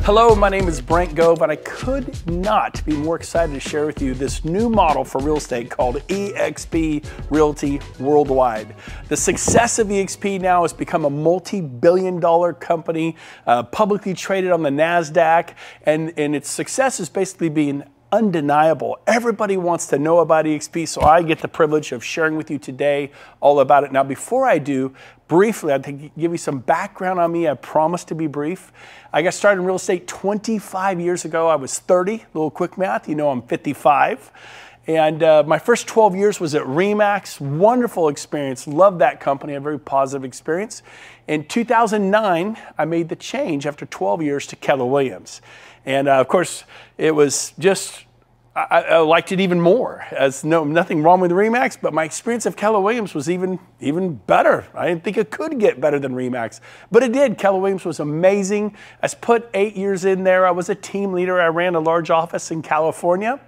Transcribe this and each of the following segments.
Hello, my name is Brent Gove, and I could not be more excited to share with you this new model for real estate called eXp Realty Worldwide. The success of eXp now has become a multi-billion-dollar company, publicly traded on the NASDAQ, and its success is basically being undeniable. Everybody wants to know about eXp, so I get the privilege of sharing with you today all about it. Now, before I do, briefly, I'd give you some background on me. I promise to be brief. I got started in real estate 25 years ago. I was 30, a little quick math, you know I'm 55. And my first 12 years was at RE/MAX. Wonderful experience, loved that company, a very positive experience. In 2009, I made the change after 12 years to Keller Williams. And of course, it was just, I liked it even more. As nothing wrong with RE/MAX, but my experience of Keller Williams was even better. I didn't think it could get better than RE/MAX, but it did. Keller Williams was amazing. I put 8 years in there. I was a team leader. I ran a large office in California.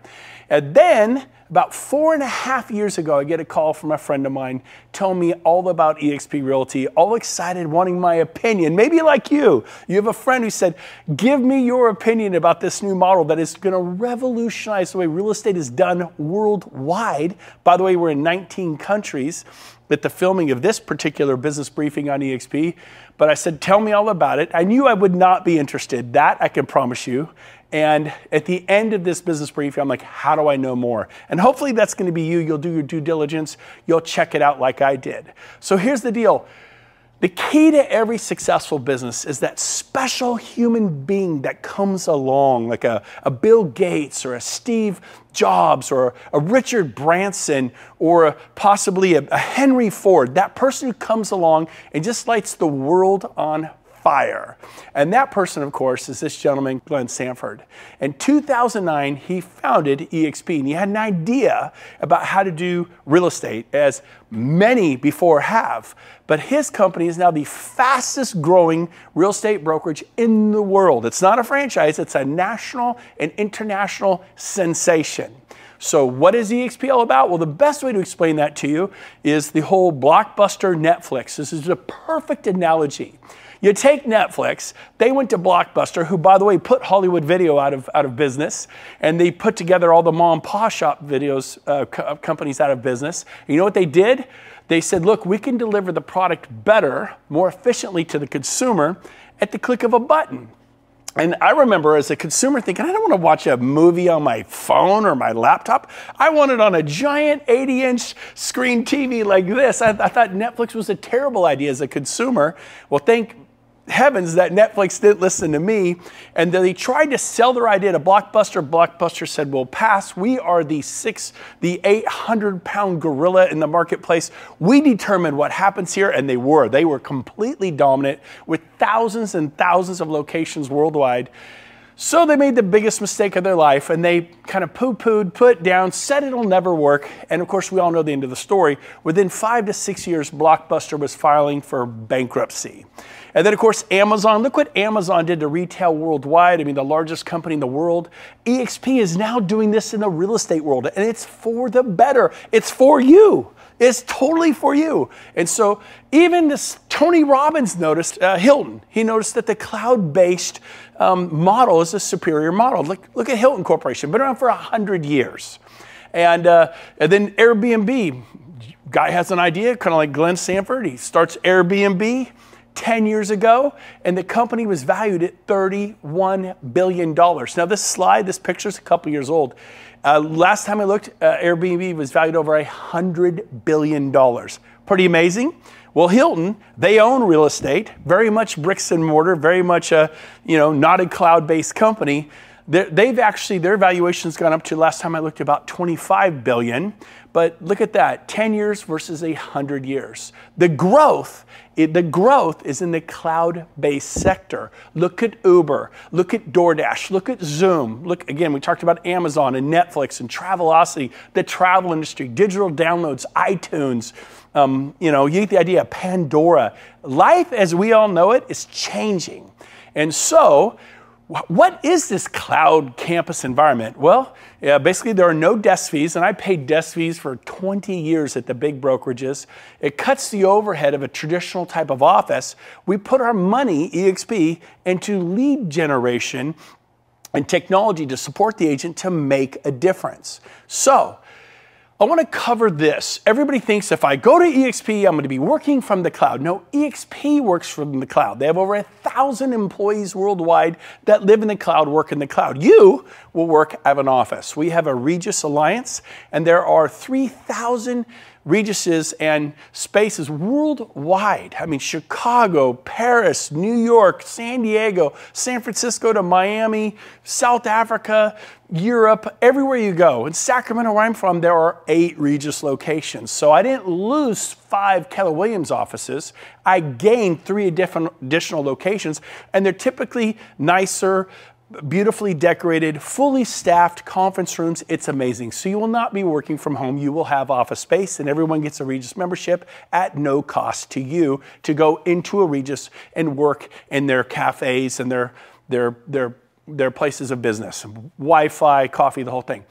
And then, about 4.5 years ago, I get a call from a friend of mine telling me all about eXp Realty, all excited, wanting my opinion. Maybe like you have a friend who said, give me your opinion about this new model that is going to revolutionize the way real estate is done worldwide. By the way, we're in 19 countries at the filming of this particular business briefing on eXp. But I said, tell me all about it. I knew I would not be interested. That I can promise you. And at the end of this business briefing, I'm like, how do I know more? And hopefully that's going to be you. You'll do your due diligence. You'll check it out like I did. So here's the deal. The key to every successful business is that special human being that comes along, like a Bill Gates or a Steve Jobs or a Richard Branson or possibly a Henry Ford. That person who comes along and just lights the world on fire. And that person, of course, is this gentleman, Glenn Sanford. In 2009, he founded eXp, and he had an idea about how to do real estate, as many before have. But his company is now the fastest growing real estate brokerage in the world. It's not a franchise, it's a national and international sensation. So what is eXp all about? Well, the best way to explain that to you is the whole Blockbuster Netflix. This is a perfect analogy. You take Netflix, they went to Blockbuster, who, by the way, put Hollywood Video out of business, and they put together all the mom and pop shop videos companies out of business. And you know what they did? They said, look, we can deliver the product better, more efficiently to the consumer at the click of a button. And I remember as a consumer thinking, I don't want to watch a movie on my phone or my laptop. I want it on a giant 80-inch screen TV like this. I thought Netflix was a terrible idea as a consumer. Well, thank heavens that Netflix didn't listen to me, and they tried to sell their idea to Blockbuster. Blockbuster said, we'll pass. We are the 800-pound gorilla in the marketplace. We determine what happens here, and they were completely dominant with thousands and thousands of locations worldwide. So they made the biggest mistake of their life, and they kind of poo-pooed, put down, said it'll never work. And of course, we all know the end of the story. Within 5 to 6 years, Blockbuster was filing for bankruptcy. And then, of course, Amazon. Look what Amazon did to retail worldwide. I mean, the largest company in the world. eXp is now doing this in the real estate world, and it's for the better. It's for you. It's totally for you. And so even this Tony Robbins noticed, Hilton, he noticed that the cloud-based model is a superior model. Look at Hilton Corporation, been around for 100 years. And then Airbnb, guy has an idea, kind of like Glenn Sanford. He starts Airbnb 10 years ago, and the company was valued at $31 billion. Now this picture is a couple years old. Last time I looked, Airbnb was valued over $100 billion. Pretty amazing. Well, Hilton, they own real estate, very much bricks and mortar, very much a, not a cloud-based company. Their valuation's gone up to, last time I looked, about $25 billion. But look at that, 10 years versus 100 years. The growth is in the cloud-based sector. Look at Uber, look at DoorDash, look at Zoom. Look, again, we talked about Amazon and Netflix and Travelocity, the travel industry, digital downloads, iTunes. You get the idea of Pandora. Life as we all know it is changing. And so What is this cloud campus environment? Well, basically there are no desk fees, and I paid desk fees for 20 years at the big brokerages. It cuts the overhead of a traditional type of office. We put our money, eXp, into lead generation and technology to support the agent to make a difference. So, I want to cover this. Everybody thinks if I go to eXp, I'm going to be working from the cloud. No, eXp works from the cloud. They have over 1,000 employees worldwide that live in the cloud, work in the cloud. You will work at an office. We have a Regus Alliance, and there are 3,000 Reguses and spaces worldwide. I mean, Chicago, Paris, New York, San Diego, San Francisco to Miami, South Africa, Europe, everywhere you go. In Sacramento, where I'm from, there are 8 Regus locations. So I didn't lose 5 Keller Williams offices. I gained 3 additional locations, and they're typically nicer, beautifully decorated, fully staffed conference rooms. It's amazing. So you will not be working from home. You will have office space, and everyone gets a Regus membership at no cost to you to go into a Regus and work in their cafes and their places of business, Wi-Fi, coffee, the whole thing.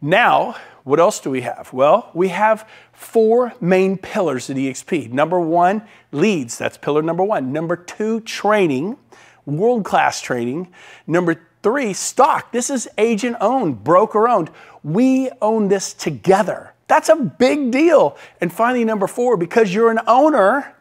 Now, what else do we have? Well, we have 4 main pillars at eXp. Number 1, leads. That's pillar number 1. Number 2, training. World-class training. Number 3, stock. This is agent-owned, broker-owned. We own this together. That's a big deal. And finally, number 4, because you're an owner,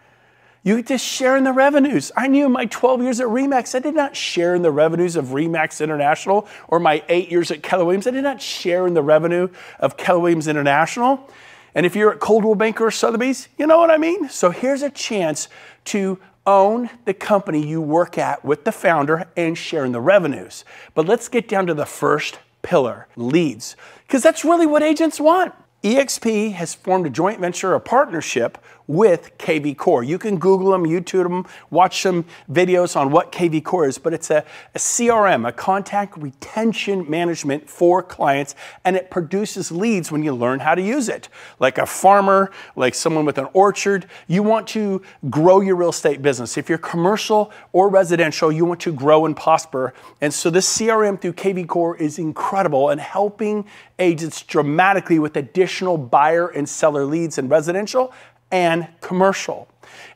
you get to share in the revenues. I knew in my 12 years at RE/MAX, I did not share in the revenues of RE/MAX International, or my 8 years at Keller Williams, I did not share in the revenue of Keller Williams International. And if you're at Coldwell Banker or Sotheby's, you know what I mean? So here's a chance to own the company you work at with the founder and share in the revenues. But let's get down to the first pillar, leads, because that's really what agents want. eXp has formed a joint venture, a partnership with KV Core. You can Google them, YouTube them, watch some videos on what KV Core is, but it's a CRM, a contact retention management for clients, and it produces leads when you learn how to use it. Like a farmer, like someone with an orchard, you want to grow your real estate business. If you're commercial or residential, you want to grow and prosper. And so this CRM through KV Core is incredible and helping agents dramatically with additional buyer and seller leads in residential and commercial.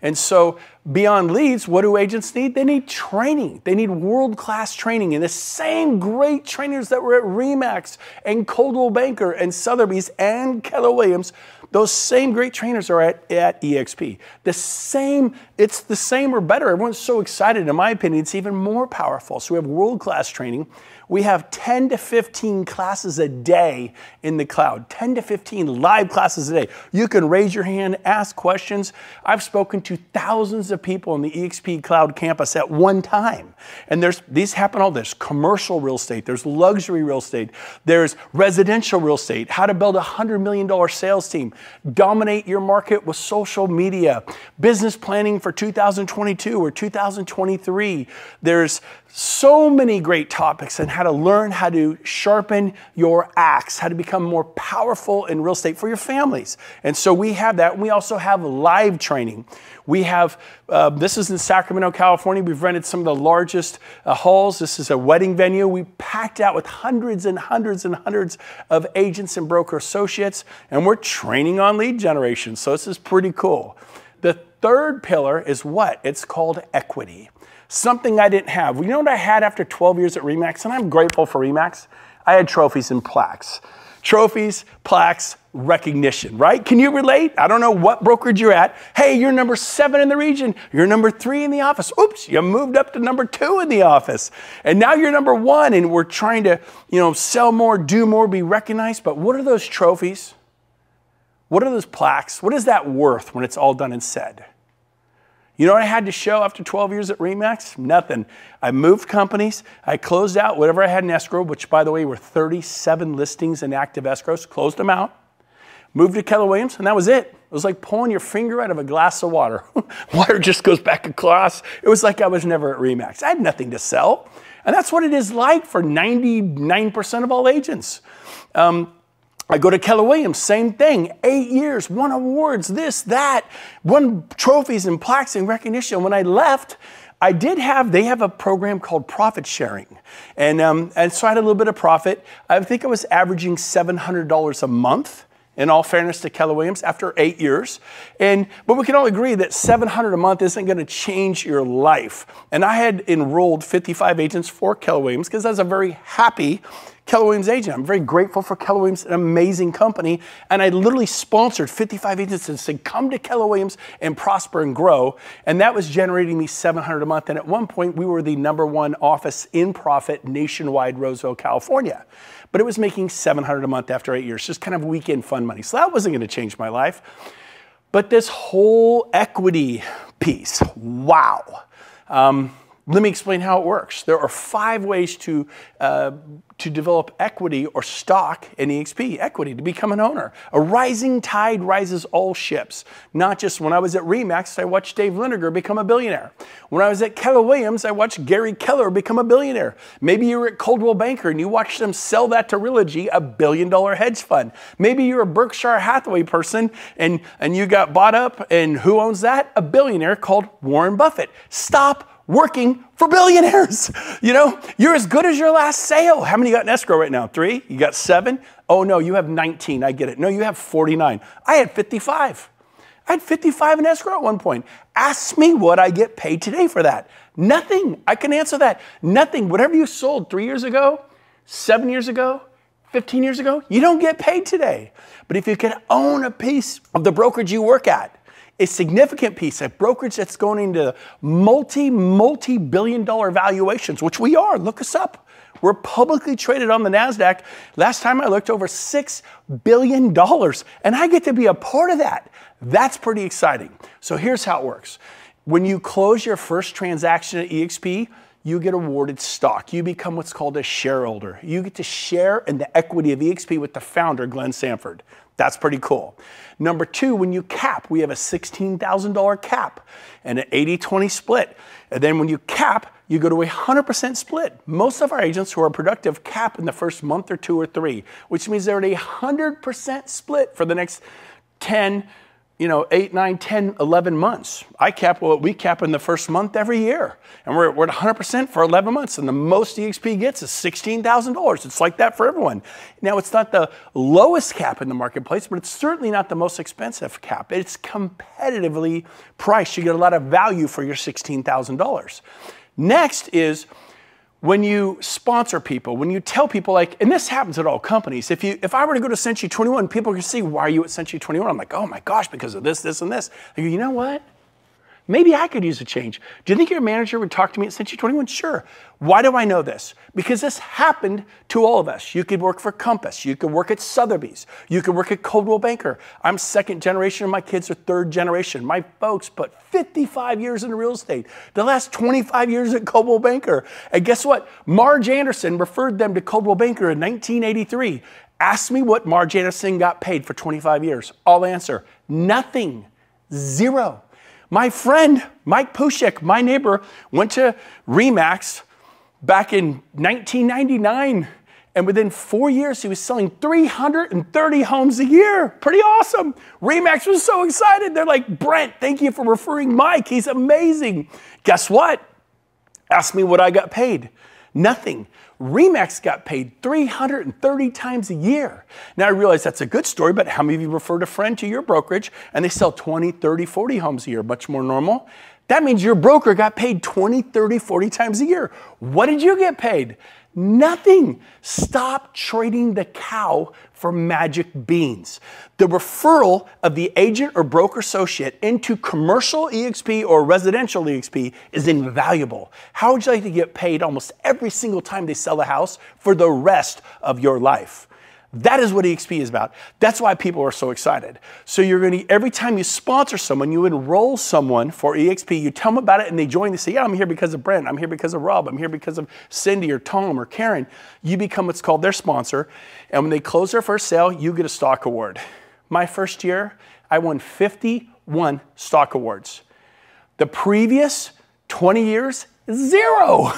And so beyond leads, what do agents need? They need training. They need world-class training. And the same great trainers that were at RE/MAX and Coldwell Banker and Sotheby's and Keller Williams, those same great trainers are at eXp. It's the same or better. Everyone's so excited. In my opinion, it's even more powerful. So we have world-class training. We have 10 to 15 classes a day in the cloud, 10 to 15 live classes a day. You can raise your hand, ask questions. I've spoken to thousands of people on the eXp Cloud campus at one time. And these happen all. There's commercial real estate, there's luxury real estate, there's residential real estate, how to build a $100 million sales team, dominate your market with social media, business planning for 2022 or 2023. There's so many great topics on how to learn how to sharpen your axe, how to become more powerful in real estate for your families. And so we have that. We also have live training. We have, this is in Sacramento, California. We've rented some of the largest halls. This is a wedding venue. We packed out with hundreds and hundreds and hundreds of agents and broker associates, and we're training on lead generation. So this is pretty cool. The third pillar is what? It's called equity. Something I didn't have. You know what I had after 12 years at RE/MAX? And I'm grateful for RE/MAX. I had trophies and plaques. Trophies, plaques, recognition, right? Can you relate? I don't know what brokerage you're at. Hey, you're number 7 in the region. You're number 3 in the office. Oops, you moved up to number 2 in the office. And now you're number 1, and we're trying to, sell more, do more, be recognized. But what are those trophies? What are those plaques? What is that worth when it's all done and said? You know what I had to show after 12 years at RE/MAX? Nothing. I moved companies. I closed out whatever I had in escrow, which, by the way, were 37 listings in active escrows. Closed them out. Moved to Keller Williams, and that was it. It was like pulling your finger out of a glass of water. Water just goes back across. It was like I was never at RE/MAX. I had nothing to sell. And that's what it is like for 99% of all agents. I go to Keller Williams, same thing, 8 years, won awards, this, that, won trophies and plaques and recognition. When I left, They have a program called profit sharing. And so I had a little bit of profit. I think I was averaging $700 a month, in all fairness to Keller Williams, after 8 years. But we can all agree that $700 a month isn't going to change your life. And I had enrolled 55 agents for Keller Williams because I was a very happy Keller Williams agent. I'm very grateful for Keller Williams, an amazing company. And I literally sponsored 55 agents and said, come to Keller Williams and prosper and grow. And that was generating me $700 a month. And at one point, we were the #1 office in profit nationwide, Roseville, California. But it was making $700 a month after 8 years, just kind of weekend fun money. So that wasn't going to change my life. But this whole equity piece, wow. Let me explain how it works. There are 5 ways to develop equity or stock in eXp, equity, to become an owner. A rising tide rises all ships. Not just when I was at RE/MAX, I watched Dave Liniger become a billionaire. When I was at Keller Williams, I watched Gary Keller become a billionaire. Maybe you were at Coldwell Banker and you watched them sell that to Realty, $1 billion hedge fund. Maybe you're a Berkshire Hathaway person and you got bought up, and who owns that? A billionaire called Warren Buffett. Stop working for billionaires. You know, you're as good as your last sale. How many you got in escrow right now? 3? You got 7? Oh no, you have 19. I get it. No, you have 49. I had 55. I had 55 in escrow at one point. Ask me what I get paid today for that. Nothing. I can answer that. Nothing. Whatever you sold 3 years ago, 7 years ago, 15 years ago, you don't get paid today. But if you can own a piece of the brokerage you work at, a significant piece, a brokerage that's going into multi-billion-dollar valuations, which we are. Look us up. We're publicly traded on the NASDAQ. Last time I looked, over $6 billion, and I get to be a part of that. That's pretty exciting. So here's how it works. When you close your first transaction at eXp, you get awarded stock. You become what's called a shareholder. You get to share in the equity of eXp with the founder, Glenn Sanford. That's pretty cool. Number 2, when you cap, we have a $16,000 cap and an 80-20 split. And then when you cap, you go to a 100% split. Most of our agents who are productive cap in the first month or 2 or 3, which means they're at a 100% split for the next 10, 8, 9, 10, 11 months. We cap in the first month every year. And we're at 100% for 11 months. And the most eXp gets is $16,000. It's like that for everyone. Now, it's not the lowest cap in the marketplace, but it's certainly not the most expensive cap. It's competitively priced. You get a lot of value for your $16,000. Next is when you sponsor people, when you tell people, like, and this happens at all companies. If I were to go to Century 21, people can see, why are you at Century 21? I'm like, oh my gosh, because of this, this, and this. I go, you know what? Maybe I could use a change. Do you think your manager would talk to me at Century 21? Sure. Why do I know this? Because this happened to all of us. You could work for Compass. You could work at Sotheby's. You could work at Coldwell Banker. I'm 2nd generation and my kids are 3rd generation. My folks put 55 years into real estate. The last 25 years at Coldwell Banker. And guess what? Marge Anderson referred them to Coldwell Banker in 1983. Ask me what Marge Anderson got paid for 25 years. I'll answer. Nothing. 0. My friend, Mike Pushek, my neighbor, went to RE/MAX back in 1999. And within 4 years, he was selling 330 homes a year. Pretty awesome. RE/MAX was so excited. They're like, Brent, thank you for referring Mike. He's amazing. Guess what? Ask me what I got paid. Nothing. RE/MAX got paid 330 times a year. Now, I realize that's a good story, but how many of you referred a friend to your brokerage and they sell 20, 30, 40 homes a year? Much more normal. That means your broker got paid 20, 30, 40 times a year. What did you get paid? Nothing. Stop trading the cow for magic beans. The referral of the agent or broker associate into commercial eXp or residential eXp is invaluable. How would you like to get paid almost every single time they sell a house for the rest of your life? That is what eXp is about. That's why people are so excited. So you're going to, every time you sponsor someone, you enroll someone for eXp, you tell them about it and they join, they say, yeah, I'm here because of Brent, I'm here because of Rob, I'm here because of Cindy or Tom or Karen. You become what's called their sponsor. And when they close their first sale, you get a stock award. My first year, I won 51 stock awards. The previous 20 years, 0.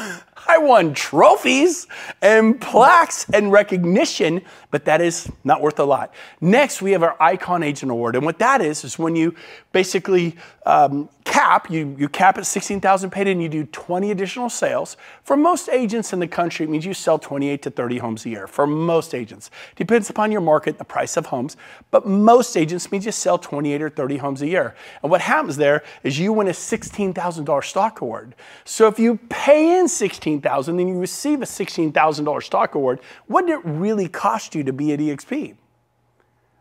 I won trophies and plaques and recognition, but that is not worth a lot. Next, we have our Icon Agent Award. And what that is when you basically cap, you cap at 16,000 paid and you do 20 additional sales. For most agents in the country, it means you sell 28 to 30 homes a year. For most agents. Depends upon your market, the price of homes, but most agents means you sell 28 or 30 homes a year. And what happens there is you win a $16,000 stock award. So if you pay in $16,000 and you receive a $16,000 stock award, what did it really cost you to be at eXp?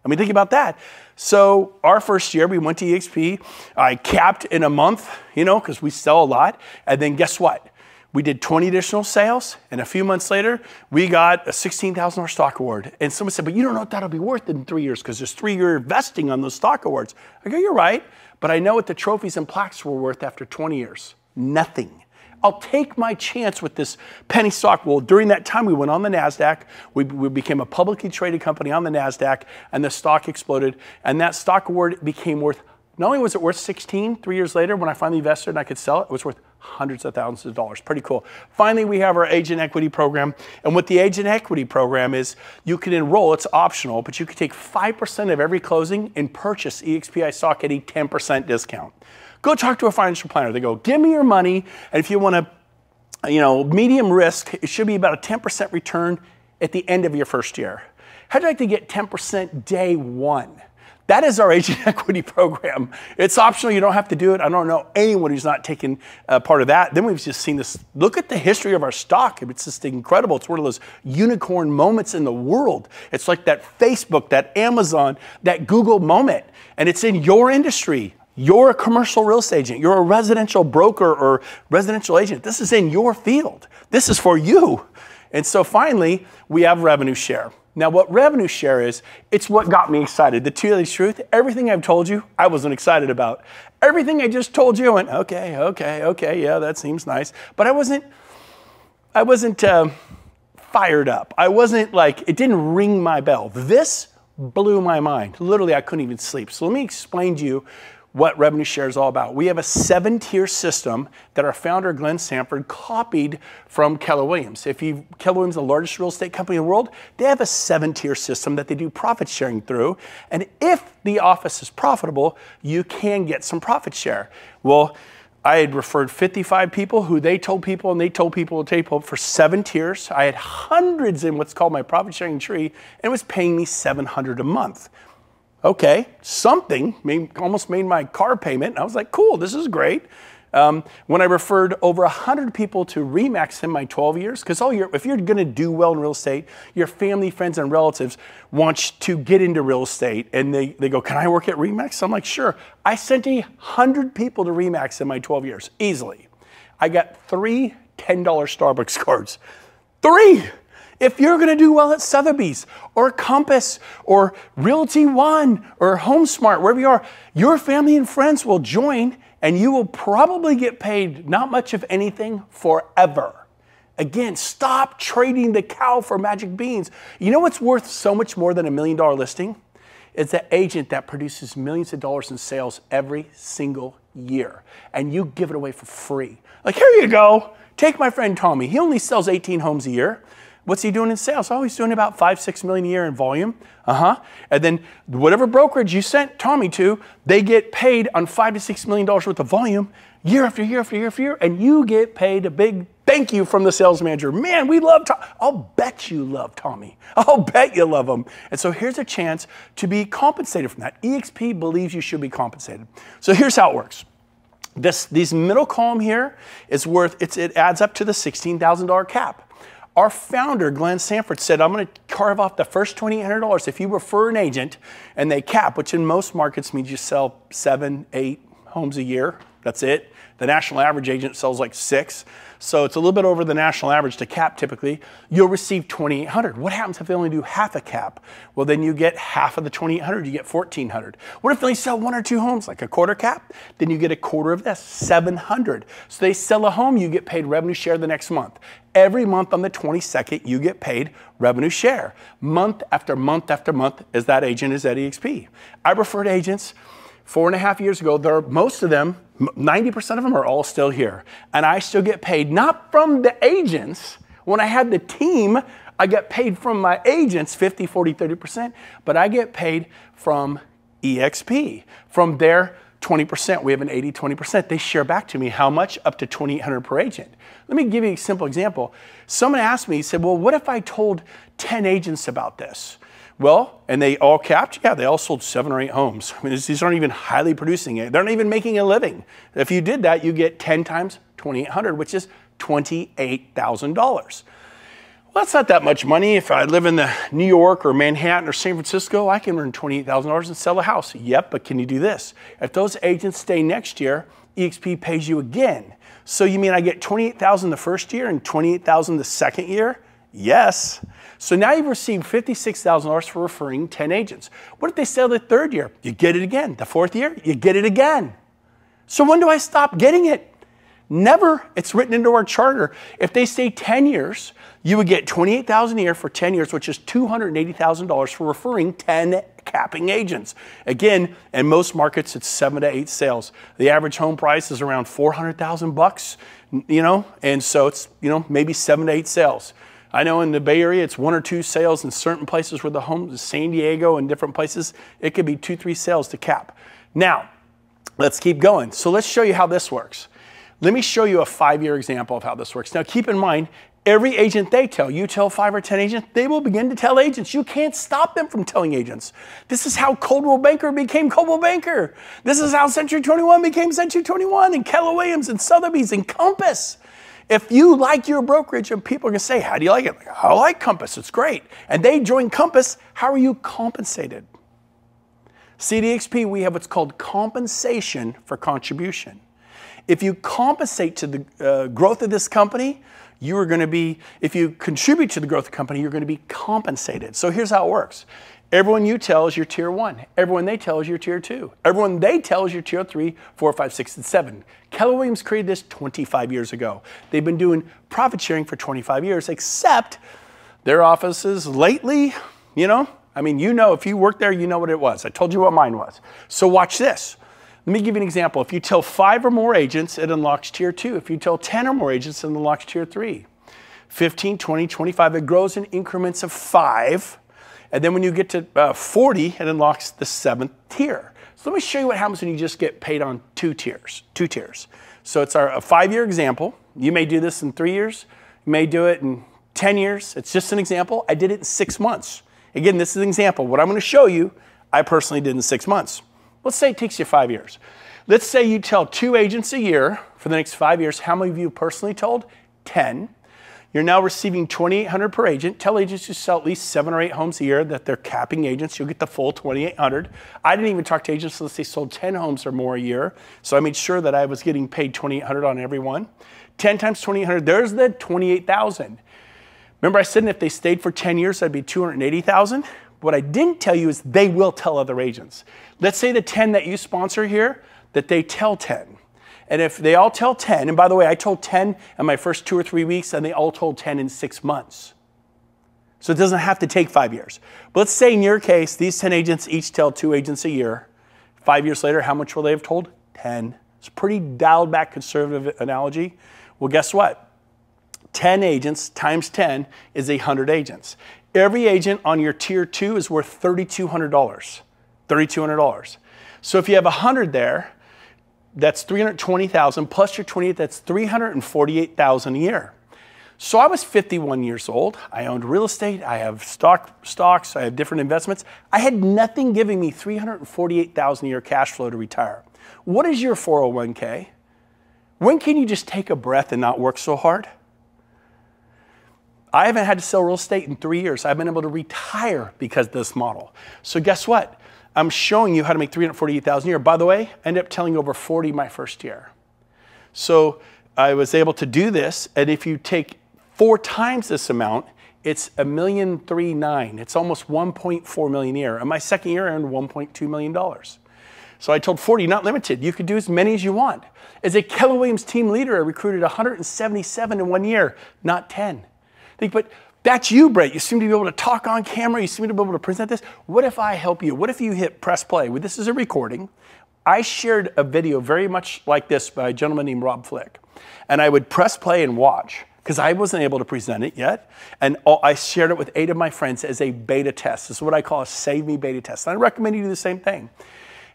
I mean, think about that. So our first year, we went to eXp. I capped in a month, you know, because we sell a lot. And then guess what? We did 20 additional sales. And a few months later, we got a $16,000 stock award. And someone said, but you don't know what that'll be worth in 3 years because there's 3-year vesting on those stock awards. I go, you're right. But I know what the trophies and plaques were worth after 20 years. Nothing. I'll take my chance with this penny stock. Well, during that time, we went on the NASDAQ. We became a publicly traded company on the NASDAQ, and the stock exploded. And that stock award became worth, not only was it worth 16 3 years later when I finally invested and I could sell it, it was worth hundreds of thousands of dollars. Pretty cool. Finally, we have our agent equity program. And what the agent equity program is, you can enroll, it's optional, but you can take 5% of every closing and purchase eXp stock at a 10% discount. Go talk to a financial planner. They go, give me your money, and if you want to, medium risk, it should be about a 10% return at the end of your first year. How'd you like to get 10% day one? That is our agent equity program. It's optional. You don't have to do it. I don't know anyone who's not taken part of that. Then we've just seen this. Look at the history of our stock. It's just incredible. It's one of those unicorn moments in the world. It's like that Facebook, that Amazon, that Google moment, and it's in your industry. You're a commercial real estate agent. You're a residential broker or residential agent. This is in your field. This is for you. And so finally, we have revenue share. Now, what revenue share is, it's what got me excited. The truth, everything I've told you, I wasn't excited about. Everything I just told you, I went, okay, yeah, that seems nice. But I wasn't fired up. I wasn't like, it didn't ring my bell. This blew my mind. Literally, I couldn't even sleep. So let me explain to you what revenue share is all about. We have a 7-tier system that our founder, Glenn Sanford, copied from Keller Williams. Keller Williams is the largest real estate company in the world. They have a 7-tier system that they do profit sharing through. And if the office is profitable, you can get some profit share. Well, I had referred 55 people who they told people, and they told people for 7 tiers. I had hundreds in what's called my profit sharing tree, and it was paying me $700 a month. Okay, something almost made my car payment. I was like, cool, this is great. When I referred over 100 people to RE/MAX in my 12 years, because if you're going to do well in real estate, your family, friends, and relatives want to get into real estate, and they go, can I work at RE/MAX? I'm like, sure. I sent 100 people to RE/MAX in my 12 years, easily. I got 3 $10 Starbucks cards. 3! If you're going to do well at Sotheby's or Compass or Realty One or HomeSmart, wherever you are, your family and friends will join and you will probably get paid not much of anything forever. Again, stop trading the cow for magic beans. You know what's worth so much more than $1 million listing? It's an agent that produces millions of dollars in sales every single year. And you give it away for free. Like, here you go. Take my friend Tommy. He only sells 18 homes a year. What's he doing in sales? Oh, he's doing about 5-6 million a year in volume. And then whatever brokerage you sent Tommy to, they get paid on $5 to $6 million worth of volume year after year after year after year, and you get paid a big thank you from the sales manager. Man, we love Tommy. I'll bet you love Tommy. I'll bet you love him. And so here's a chance to be compensated from that. eXp believes you should be compensated. So here's how it works. These middle column here is worth, it adds up to the $16,000 cap. Our founder, Glenn Sanford, said, I'm going to carve off the first $2,800 if you refer an agent and they cap, which in most markets means you sell 7, 8 homes a year. That's it. The national average agent sells like 6. So it's a little bit over the national average to cap typically. You'll receive $2,800. What happens if they only do half a cap? Well, then you get half of the $2,800, you get $1,400. What if they only sell 1 or 2 homes, like a quarter cap? Then you get a quarter of this, $700. So they sell a home, you get paid revenue share the next month. Every month on the 22nd, you get paid revenue share. Month after month after month, as that agent is at eXp. I refer to agents 4.5 years ago, most of them, 90% of them are all still here. And I still get paid, not from the agents. When I had the team, I get paid from my agents, 50, 40, 30%, but I get paid from eXp, from their 20%. We have an 80, 20%. They share back to me how much? Up to $2,800 per agent. Let me give you a simple example. Someone asked me, he said, well, what if I told 10 agents about this? Well, and they all capped? Yeah, they all sold 7 or 8 homes. I mean, these aren't even highly producing. They're not even making a living. If you did that, you get 10 times $2,800, which is $28,000. Well, that's not that much money. If I live in the New York or Manhattan or San Francisco, I can earn $28,000 and sell a house. Yep, but can you do this? If those agents stay next year, eXp pays you again. So you mean I get $28,000 the first year and $28,000 the second year? Yes. So now you've received $56,000 for referring 10 agents. What if they sell the third year? You get it again. The fourth year, you get it again. So when do I stop getting it? Never. It's written into our charter. If they stay 10 years, you would get $28,000 a year for 10 years, which is $280,000 for referring 10 capping agents. Again, in most markets, it's 7 to 8 sales. The average home price is around $400,000, and so it's, maybe 7 to 8 sales. I know in the Bay Area, it's 1 or 2 sales. In certain places where the homes, San Diego and different places, it could be 2, 3 sales to cap. Now, let's keep going. So let's show you how this works. Let me show you a 5-year example of how this works. Now, keep in mind, every agent you tell 5 or 10 agents, they will begin to tell agents. You can't stop them from telling agents. This is how Coldwell Banker became Coldwell Banker. This is how Century 21 became Century 21, and Keller Williams and Sotheby's and Compass. If you like your brokerage and people are going to say, how do you like it? I like Compass, it's great. And they join Compass, how are you compensated? See, at eXp, we have what's called compensation for contribution. If you compensate to the growth of this company, you are going to be, if you contribute to the growth of the company, you're going to be compensated. So here's how it works. Everyone you tell is your tier 1. Everyone they tell is your tier 2. Everyone they tell is your tier 3, 4, 5, 6, and 7. Keller Williams created this 25 years ago. They've been doing profit sharing for 25 years, except their offices lately, if you work there, you know what it was. I told you what mine was. So watch this. Let me give you an example. If you tell 5 or more agents, it unlocks tier 2. If you tell 10 or more agents, it unlocks tier 3. 15, 20, 25, it grows in increments of 5. And then when you get to 40, it unlocks the 7th tier. So let me show you what happens when you just get paid on 2 tiers. So it's a 5-year example. You may do this in 3 years. You may do it in 10 years. It's just an example. I did it in 6 months. Again, this is an example. What I'm going to show you, I personally did in 6 months. Let's say it takes you 5 years. Let's say you tell 2 agents a year for the next 5 years. How many of you personally told? 10. You're now receiving $2,800 per agent. Tell agents to sell at least 7 or 8 homes a year that they're capping agents. You'll get the full $2,800. I didn't even talk to agents unless they sold 10 homes or more a year. So I made sure that I was getting paid $2,800 on every one. 10 times $2,800, there's the $28,000. Remember I said if they stayed for 10 years, that'd be $280,000? What I didn't tell you is they will tell other agents. Let's say the 10 that you sponsor here, that they tell 10. And if they all tell 10, and by the way, I told 10 in my first 2 or 3 weeks, and they all told 10 in 6 months. So it doesn't have to take 5 years. But let's say in your case, these 10 agents each tell 2 agents a year. 5 years later, how much will they have told? 10. It's a pretty dialed back conservative analogy. Well, guess what? 10 agents times 10 is 100 agents. Every agent on your tier 2 is worth $3,200. $3,200. So if you have 100 there, that's $320,000 plus your 28, that's $348,000 a year. So I was 51 years old. I owned real estate. I have stocks. I have different investments. I had nothing giving me $348,000 a year cash flow to retire. What is your 401k? When can you just take a breath and not work so hard? I haven't had to sell real estate in 3 years. I've been able to retire because of this model. So guess what? I'm showing you how to make $348,000 a year. By the way, I ended up telling over 40 my first year. So I was able to do this, and if you take 4 times this amount, it's $1,390,000. It's almost $1.4 million a year. And my second year I earned $1.2 million. So I told 40, not limited. You could do as many as you want. As a Keller Williams team leader, I recruited 177 in 1 year, not 10. But that's you, Brett. You seem to be able to talk on camera. You seem to be able to present this. What if I help you? What if you hit press play? Well, this is a recording. I shared a video very much like this by a gentleman named Rob Flick. And I would press play and watch because I wasn't able to present it yet. And I shared it with 8 of my friends as a beta test. This is what I call a Save Me beta test. And I recommend you do the same thing.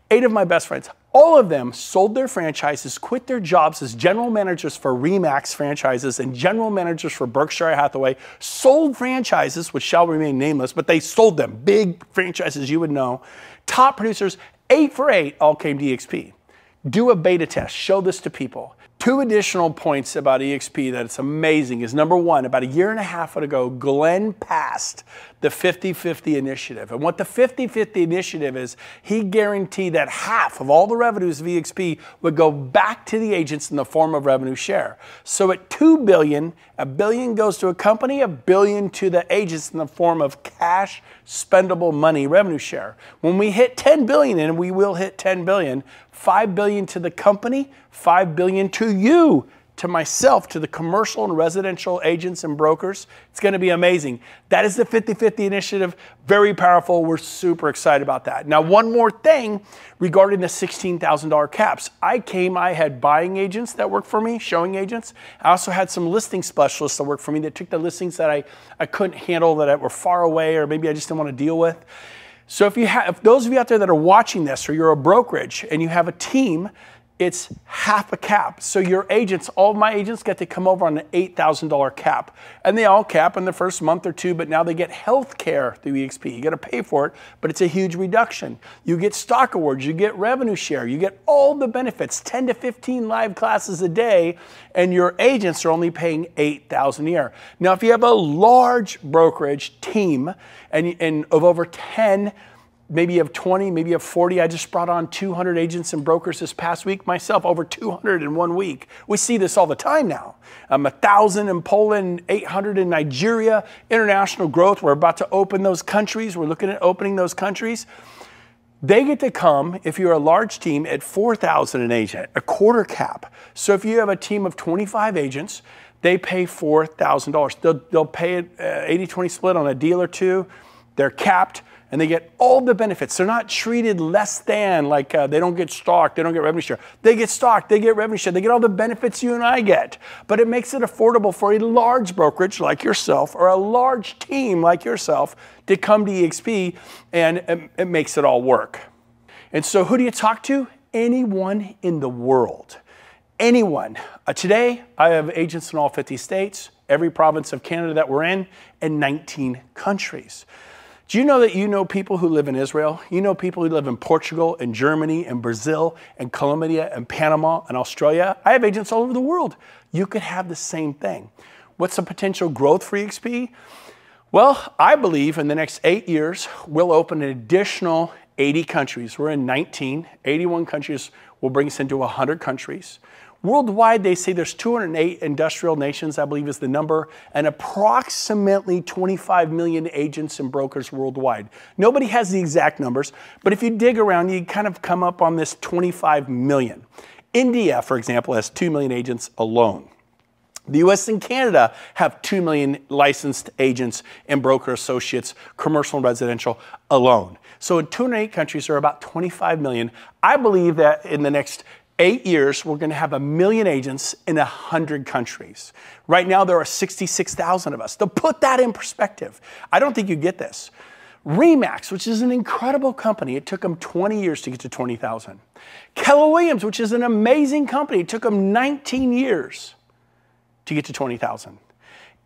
8 of my best friends, all of them sold their franchises, quit their jobs as general managers for RE/MAX franchises and general managers for Berkshire Hathaway, sold franchises, which shall remain nameless, but they sold them, big franchises you would know. Top producers, 8 for 8, all came to eXp. Do a beta test, show this to people. 2 additional points about eXp that it's amazing is, number 1, about a year and a half ago, Glenn passed the 50-50 initiative. And what the 50-50 initiative is, he guaranteed that half of all the revenues of eXp would go back to the agents in the form of revenue share. So at $2 billion, $1 billion goes to a company, $1 billion to the agents in the form of cash, spendable money, revenue share. When we hit $10 billion, and we will hit $10 billion, $5 billion to the company, $5 billion to you, to myself, to the commercial and residential agents and brokers. It's going to be amazing. That is the 50-50 initiative. Very powerful. We're super excited about that. Now, one more thing regarding the $16,000 caps. I had buying agents that worked for me, showing agents. I also had some listing specialists that worked for me that took the listings that I couldn't handle, that were far away, or maybe I just didn't want to deal with. So if those of you out there that are watching this, or you're a brokerage and you have a team, it's half a cap. So your agents, all of my agents get to come over on an $8,000 cap. And they all cap in the first month or 2, but now they get health care through eXp. You got to pay for it, but it's a huge reduction. You get stock awards, you get revenue share, you get all the benefits, 10 to 15 live classes a day, and your agents are only paying $8,000 a year. Now, if you have a large brokerage team and of over 10, maybe you have 20, maybe you have 40. I just brought on 200 agents and brokers this past week myself, over 200 in 1 week. We see this all the time now. 1,000 in Poland, 800 in Nigeria, international growth. We're about to open those countries. We're looking at opening those countries. They get to come, if you're a large team, at $4,000 an agent, a quarter cap. So if you have a team of 25 agents, they pay $4,000. They'll pay it 80-20 split on a deal or 2. They're capped. And they get all the benefits. They're not treated less than, like they don't get stock, they don't get revenue share. They get stock, they get revenue share, they get all the benefits you and I get. But it makes it affordable for a large brokerage like yourself or a large team like yourself to come to eXp, and it makes it all work. And so who do you talk to? Anyone in the world. Anyone. Today, I have agents in all 50 states, every province of Canada that we're in, and 19 countries. Do you know that you know people who live in Israel? You know people who live in Portugal and Germany and Brazil and Colombia and Panama and Australia? I have agents all over the world. You could have the same thing. What's the potential growth for eXp? Well, I believe in the next 8 years, we'll open an additional 80 countries. We're in 19, 81 countries will bring us into 100 countries. Worldwide, they say there's 208 industrial nations, I believe is the number, and approximately 25 million agents and brokers worldwide. Nobody has the exact numbers, but if you dig around, you kind of come up on this 25 million. India, for example, has 2 million agents alone. The US and Canada have 2 million licensed agents and broker associates, commercial and residential alone. So in 208 countries, there are about 25 million. I believe that in the next 8 years, we're going to have 1 million agents in 100 countries. Right now, there are 66,000 of us. To put that in perspective, I don't think you get this. RE/MAX, which is an incredible company, it took them 20 years to get to 20,000. Keller Williams, which is an amazing company, it took them 19 years to get to 20,000.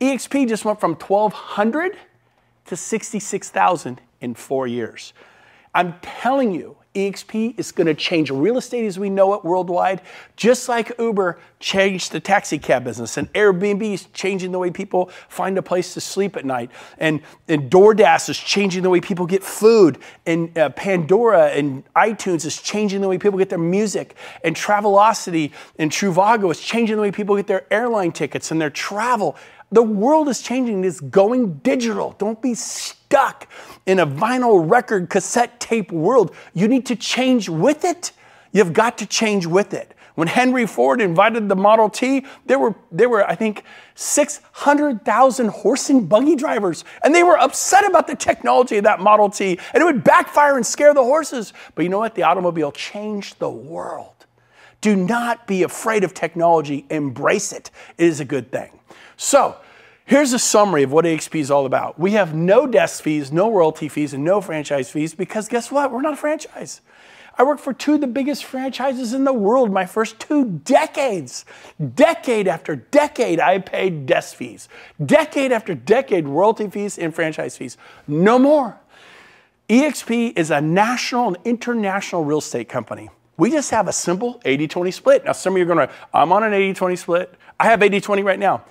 eXp just went from 1,200 to 66,000 in 4 years. I'm telling you, eXp is going to change real estate as we know it worldwide, just like Uber changed the taxi cab business, and Airbnb is changing the way people find a place to sleep at night, and DoorDash is changing the way people get food, and Pandora and iTunes is changing the way people get their music, and Travelocity and Trivago is changing the way people get their airline tickets and their travel. The world is changing. It's going digital. Don't be stuck in a vinyl record cassette tape world. You need to change with it. You've got to change with it. When Henry Ford invited the Model T, there were I think, 600,000 horse and buggy drivers, and they were upset about the technology of that Model T, and it would backfire and scare the horses. But you know what? The automobile changed the world. Do not be afraid of technology. Embrace it. It is a good thing. So, here's a summary of what eXp is all about. We have no desk fees, no royalty fees, and no franchise fees because guess what? We're not a franchise. I worked for 2 of the biggest franchises in the world my first 2 decades. Decade after decade, I paid desk fees. Decade after decade, royalty fees and franchise fees. No more. eXp is a national and international real estate company. We just have a simple 80-20 split. Now, some of you are going to, I'm on an 80-20 split. I have 80-20 right now.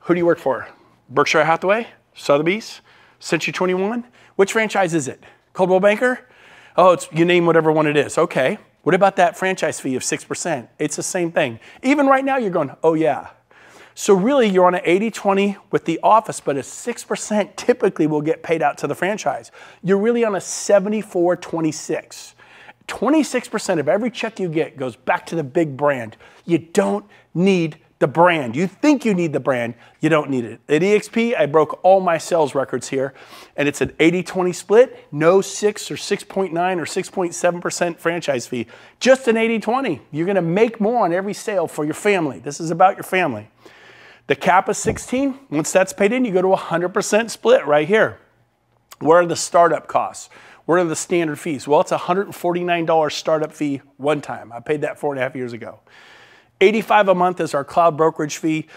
Who do you work for? Berkshire Hathaway? Sotheby's? Century 21? Which franchise is it? Coldwell Banker? Oh, you name whatever one it is. Okay. What about that franchise fee of 6%? It's the same thing. Even right now, you're going, oh yeah. So really, you're on an 80-20 with the office, but a 6% typically will get paid out to the franchise. You're really on a 74-26. 26% of every check you get goes back to the big brand. You don't need the brand. You think you need the brand, you don't need it. At eXp, I broke all my sales records here, and it's an 80-20 split, no 6 or 6.9 or 6.7% franchise fee, just an 80-20. You're gonna make more on every sale for your family. This is about your family. The cap is 16. Once that's paid in, you go to 100% split right here. What are the startup costs? What are the standard fees? Well, it's a $149 startup fee one time. I paid that 4.5 years ago. $85 a month is our cloud brokerage fee.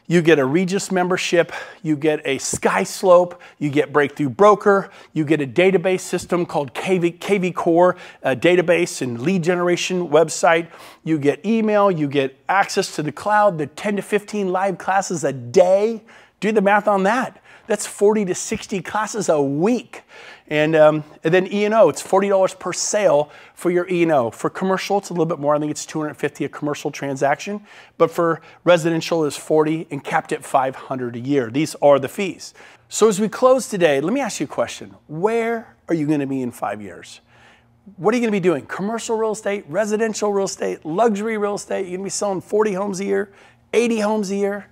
You get a Regis membership, you get a Sky Slope, you get Breakthrough Broker, you get a database system called KV Core, a database and lead generation website. You get email, you get access to the cloud, the 10 to 15 live classes a day. Do the math on that. That's 40 to 60 classes a week. And then E&O, it's $40 per sale for your E&O. For commercial, it's a little bit more. I think it's $250 a commercial transaction. But for residential, it's $40 and capped at $500 a year. These are the fees. So as we close today, let me ask you a question. Where are you going to be in 5 years? What are you going to be doing? Commercial real estate, residential real estate, luxury real estate? You're going to be selling 40 homes a year, 80 homes a year?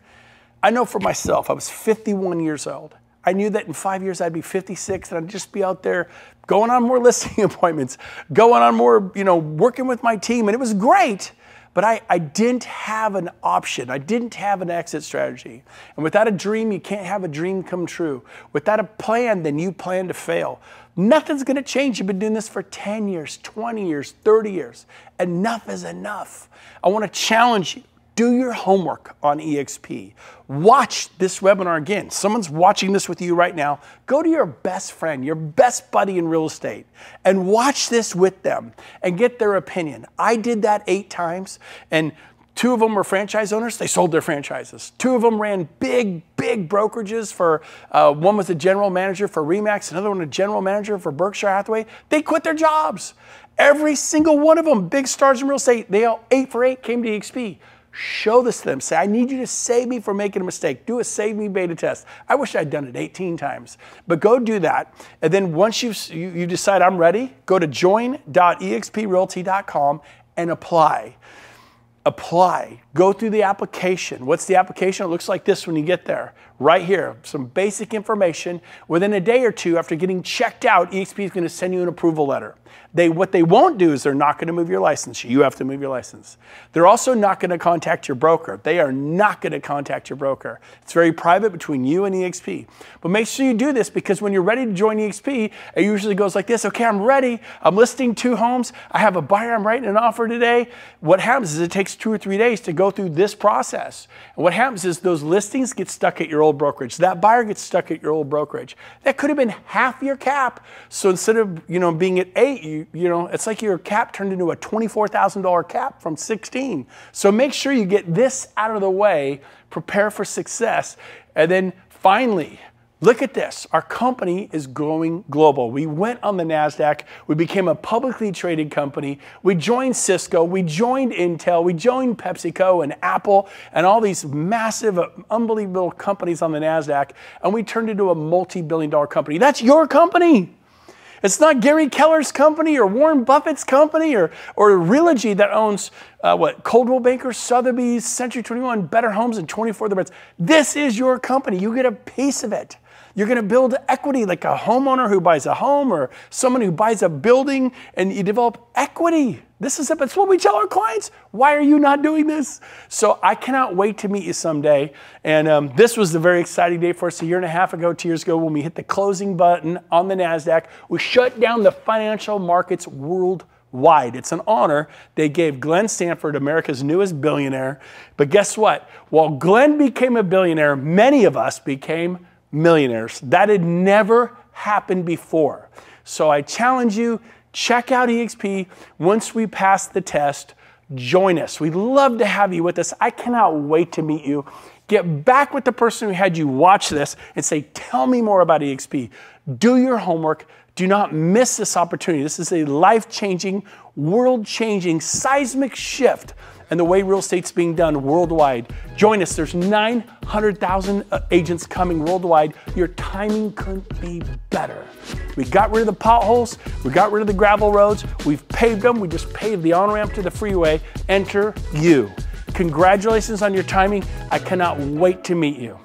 I know for myself, I was 51 years old. I knew that in 5 years I'd be 56 and I'd just be out there going on more listing appointments, going on more, working with my team. And it was great, but I didn't have an option. I didn't have an exit strategy. And without a dream, you can't have a dream come true. Without a plan, then you plan to fail. Nothing's gonna change. You've been doing this for 10 years, 20 years, 30 years. Enough is enough. I wanna challenge you. Do your homework on eXp. Watch this webinar again. Someone's watching this with you right now. Go to your best friend, your best buddy in real estate, and watch this with them and get their opinion. I did that 8 times, and 2 of them were franchise owners. They sold their franchises. 2 of them ran big brokerages for, one was a general manager for RE/MAX, another one a general manager for Berkshire Hathaway. They quit their jobs. Every single one of them, big stars in real estate, they all 8 for 8 came to eXp. Show this to them. Say, I need you to save me from making a mistake. Do a save me beta test. I wish I'd done it 18 times. But go do that. And then once you decide I'm ready, go to join.exprealty.com and apply. Apply. Go through the application. What's the application? It looks like this when you get there. Right here, some basic information. Within a day or 2 after getting checked out, eXp is going to send you an approval letter. What they won't do is they're not going to move your license. You have to move your license. They're also not going to contact your broker. They are not going to contact your broker. It's very private between you and eXp. But make sure you do this because when you're ready to join eXp, it usually goes like this. Okay, I'm ready. I'm listing 2 homes. I have a buyer. I'm writing an offer today. What happens is it takes 2 or 3 days to go through this process. And what happens is those listings get stuck at your old brokerage. That buyer gets stuck at your old brokerage. That could have been half your cap. So instead of being at 8, it's like your cap turned into a $24,000 cap from 16. So make sure you get this out of the way, prepare for success, and then finally, look at this. Our company is going global. We went on the NASDAQ. We became a publicly traded company. We joined Cisco. We joined Intel. We joined PepsiCo and Apple and all these massive, unbelievable companies on the NASDAQ. And we turned into a multi-billion-dollar company. That's your company. It's not Gary Keller's company or Warren Buffett's company or Realty that owns Coldwell Banker, Sotheby's, Century 21, Better Homes, and 24 other brands. This is your company. You get a piece of it. You're going to build equity like a homeowner who buys a home or someone who buys a building, and you develop equity. This is it. That's what we tell our clients. Why are you not doing this? So I cannot wait to meet you someday. And this was a very exciting day for us a year and a half ago, 2 years ago, when we hit the closing button on the NASDAQ. We shut down the financial markets worldwide. It's an honor. They gave Glenn Stanford, America's newest billionaire. But guess what? While Glenn became a billionaire, many of us became millionaires. That had never happened before. So I challenge you, check out eXp. Once we pass the test, join us. We'd love to have you with us. I cannot wait to meet you. Get back with the person who had you watch this and say, tell me more about eXp. Do your homework. Do not miss this opportunity. This is a life-changing, world-changing, seismic shift in the way real estate's being done worldwide. Join us. There's 900,000 agents coming worldwide. Your timing couldn't be better. We got rid of the potholes. We got rid of the gravel roads. We've paved them. We just paved the on-ramp to the freeway. Enter you. Congratulations on your timing. I cannot wait to meet you.